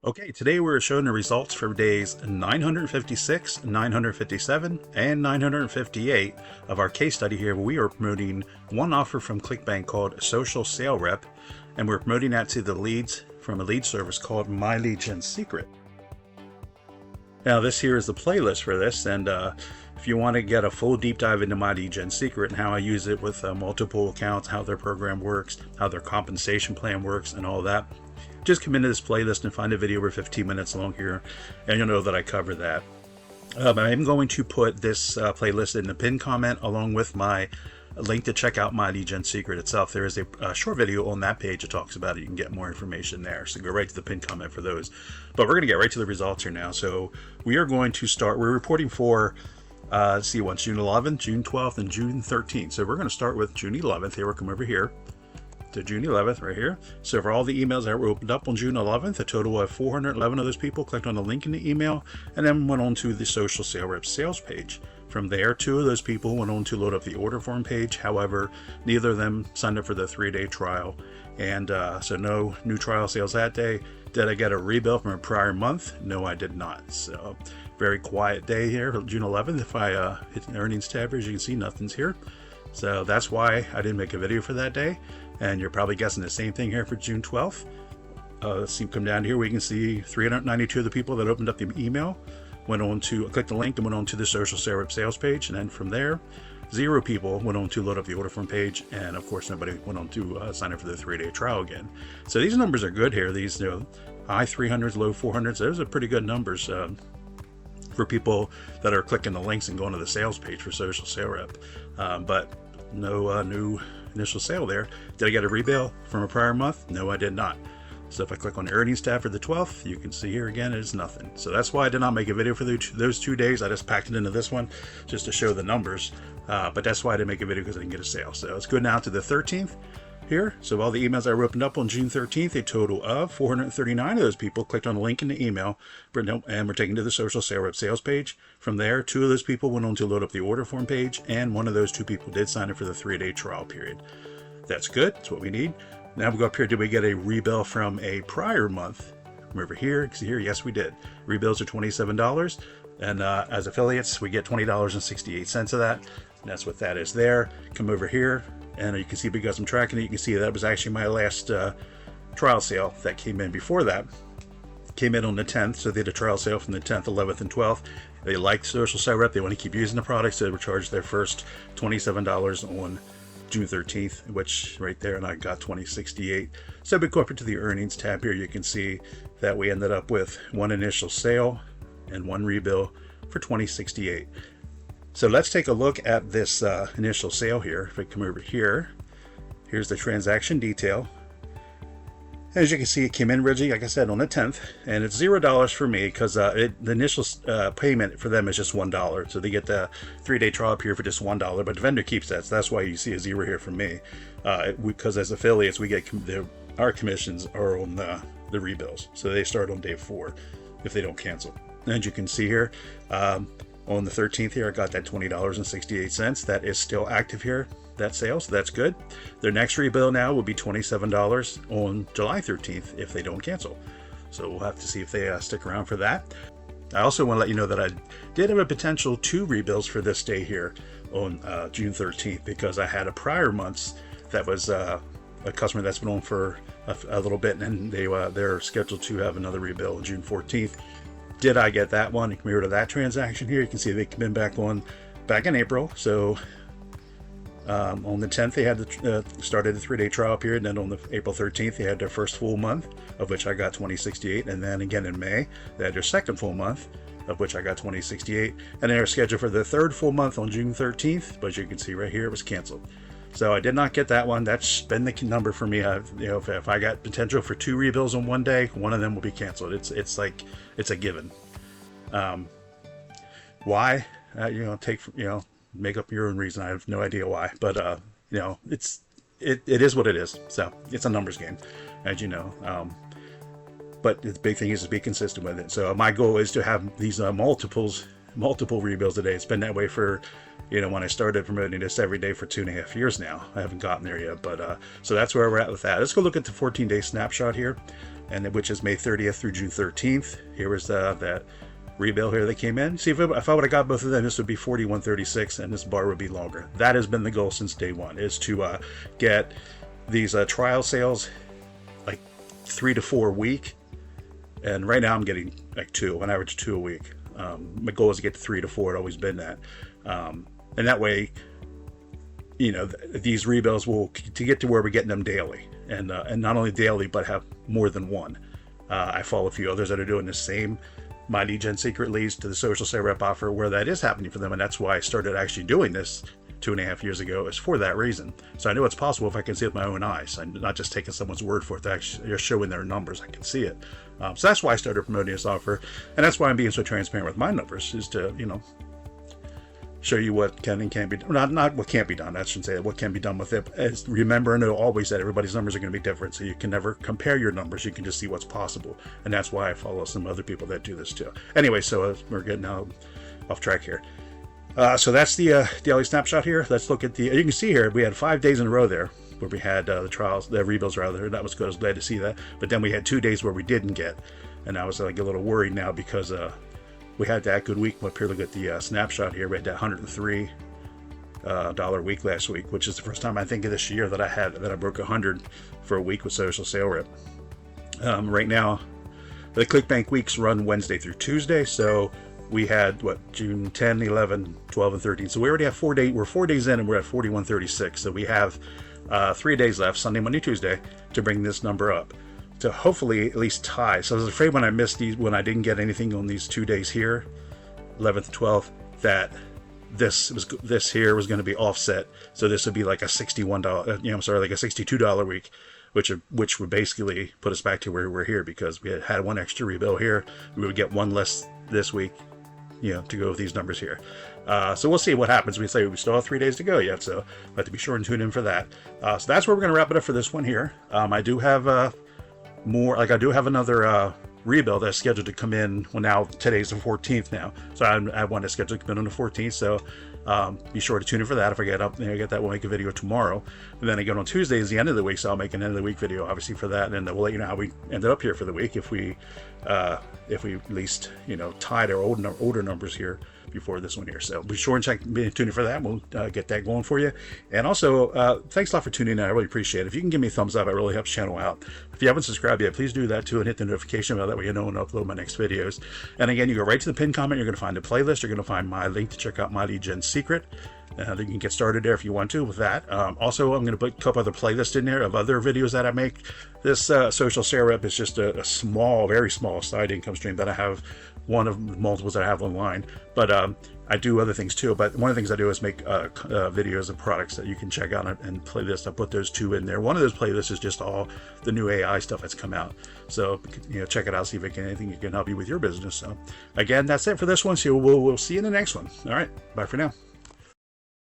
Okay, today we're showing the results for days 956, 957, and 958 of our case study here. We are promoting one offer from ClickBank called Social Sale Rep, and we're promoting that to the leads from a lead service called My Lead Gen Secret. Now this here is the playlist for this, and if you want to get a full deep dive into My Lead Gen Secret and how I use it with multiple accounts, how their program works, how their compensation plan works, and all that, just come into this playlist and find a video over 15 minutes long here, and you'll know that I cover that. I'm going to put this playlist in the pinned comment along with my link to check out My Lead Gen Secret itself. There is a short video on that page that talks about it. You can get more information there. So go right to the pinned comment for those. But we're going to get right to the results here now. So we are going to start. We're reporting for June 11th, June 12th, and June 13th. So we're going to start with June 11th. Here, we'll come over here to June 11th right here. So for all the emails that were opened up on June 11th, a total of 411 of those people clicked on the link in the email and then went on to the Social Sale Rep sales page. From there, 2 of those people went on to load up the order form page. However, neither of them signed up for the 3-day trial, and so no new trial sales that day. Did I get a rebill from a prior month? No, I did not. So very quiet day here, June 11th. If I hit the earnings tab, as you can see, nothing's here. So that's why I didn't make a video for that day. And you're probably guessing the same thing here for June 12th. Let's see, come down here, we can see 392 of the people that opened up the email went on to click the link and went on to the Social Sale Rep sales page. And then from there, 0 people went on to load up the order form page. And of course, nobody went on to sign up for the 3-day trial again. So these numbers are good here. These, high 300s, low 400s, those are pretty good numbers for people that are clicking the links and going to the sales page for Social Sale Rep. But no new initial sale there. Did I get a rebill from a prior month? No, I did not. So if I click on the earnings tab for the 12th, you can see here again, it's nothing. So that's why I did not make a video for those 2 days. I just packed it into this one just to show the numbers. But that's why I didn't make a video, because I didn't get a sale. So let's go now to the 13th here. So all the emails I opened up on June 13th, a total of 439 of those people clicked on the link in the email and were taken to the Social Sale Rep sales page. From there, 2 of those people went on to load up the order form page, and 1 of those 2 people did sign up for the 3-day trial period. That's good. That's what we need. Now we go up here. Did we get a rebill from a prior month? Come over here. See here? Yes, we did. Rebills are $27. And as affiliates, we get $20.68 of that. And that's what that is there. Come over here. And you can see, because I'm tracking it, you can see that was actually my last trial sale that came in before that. Came in on the 10th. So they did a trial sale from the 10th, 11th, and 12th. They liked Social Sale Rep. They want to keep using the product. So they were charged their first $27 on June 13th, which right there, and I got $20.68. So we go up to the earnings tab here. You can see that we ended up with 1 initial sale and 1 rebill for $20.68. So let's take a look at this initial sale here. If I come over here, here's the transaction detail. As you can see, it came in originally, like I said, on the 10th, and it's $0 for me because the initial payment for them is just $1. So they get the 3-day trial period for just $1, but the vendor keeps that. So that's why you see a 0 here from me, because as affiliates, we get our commissions are on the rebills. So they start on day 4 if they don't cancel. As you can see here, on the 13th here, I got that $20.68. That is still active here, that sale, so that's good. Their next rebill now will be $27 on July 13th if they don't cancel. So we'll have to see if they stick around for that. I also want to let you know that I did have a potential 2 rebills for this day here on June 13th, because I had a prior month's that was a customer that's been on for a little bit, and they're scheduled to have another rebill on June 14th. Did I get that one? Come here to that transaction here. You can see they come in back in April. So on the 10th, they had started the 3-day trial period. And then on the April 13th, they had their first full month, of which I got $20.68. And then again in May, they had their second full month, of which I got $20.68. And they are scheduled for the 3rd full month on June 13th. But you can see right here, it was canceled. So I did not get that one. That's been the number for me. If I got potential for 2 rebills on one day, 1 of them will be canceled. It's like it's a given. Why? Make up your own reason. I have no idea why, but it is what it is. So it's a numbers game, as you know. But the big thing is to be consistent with it. So my goal is to have these multiple rebills a day. It's been that way for when I started promoting this every day for 2.5 years now. I haven't gotten there yet, but so that's where we're at with that. Let's go look at the 14-day snapshot here. and which is May 30th through June 13th. Here was that rebill here that came in. See, if I would have got both of them, this would be 41.36, and this bar would be longer. That has been the goal since day one, is to get these trial sales like 3 to 4 a week. And right now I'm getting like 2, on average 2 a week. My goal is to get to 3 to 4. It's always been that. And that way, you know, these rebills will, to get to where we're getting them daily, and not only daily, but have more than one. I follow a few others that are doing the same. My lead gen secret leads to the social sale rep offer, where that is happening for them, and that's why I started actually doing this 2.5 years ago, is for that reason. So I know it's possible if I can see it with my own eyes. I'm not just taking someone's word for it. They're actually showing their numbers. I can see it. So that's why I started promoting this offer, and that's why I'm being so transparent with my numbers, is to, you know, show you what can and can't be done. Not what can't be done. I shouldn't say it. What can be done with it. As remember and know always that everybody's numbers are going to be different, so you can never compare your numbers. You can just see what's possible, and that's why I follow some other people that do this too. Anyway, so we're getting off track here. So that's the daily snapshot here. Let's look at the. You can see here we had 5 days in a row there where we had the rebills rather. That was good. I was glad to see that. But then we had 2 days where we didn't get, and I was like a little worried now because we had that good week. Up here, look at the snapshot here. We had that $103 week last week, which is the first time I think of this year that I broke 100 for a week with social sale rep. Right now, the ClickBank weeks run Wednesday through Tuesday, so we had June 10, 11, 12, and 13. So we already have 4 days. We're 4 days in, and we're at 41.36. So we have 3 days left, Sunday, Monday, Tuesday, to bring this number up, to hopefully at least tie. So I was afraid when I missed these, when I didn't get anything on these 2 days here, 11th and 12th, that this here was going to be offset. So this would be like a $61, like a $62 week, which would basically put us back to where we're here, because we had one extra rebill here. We would get one less this week, you know, to go with these numbers here. So we'll see what happens. We still have 3 days to go yet, so we'll have to be sure and tune in for that. So that's where we're going to wrap it up for this one here. I do have more, like I do have another rebill that's scheduled to come in. Well, now today's the 14th now, so I want to schedule to come in on the 14th. So be sure to tune in for that. If I get that, we'll make a video tomorrow. And then again on Tuesday is the end of the week, so I'll make an end of the week video, obviously, for that, and we'll let you know how we ended up here for the week, if we at least, you know, tied our older numbers here before this one here. So be sure and tune in for that. We'll get that going for you. And also, thanks a lot for tuning in. I really appreciate it. If you can give me a thumbs up, it really helps the channel out. If you haven't subscribed yet, please do that too, and hit the notification bell. That way you know when I upload my next videos. And again, you go right to the pinned comment. You're going to find a playlist. You're going to find my link to check out my lead gen secret. You can get started there if you want to with that. Also, I'm going to put a couple other playlists in there of other videos that I make. This social sale rep is just a small, very small side income stream that I have, one of multiples that I have online. But I do other things too. But one of the things I do is make videos of products that you can check out and playlist. I put those 2 in there. One of those playlists is just all the new AI stuff that's come out. So, you know, check it out, see if it can anything that can help you with your business. So again, that's it for this one. So we'll see you in the next one. All right, bye for now.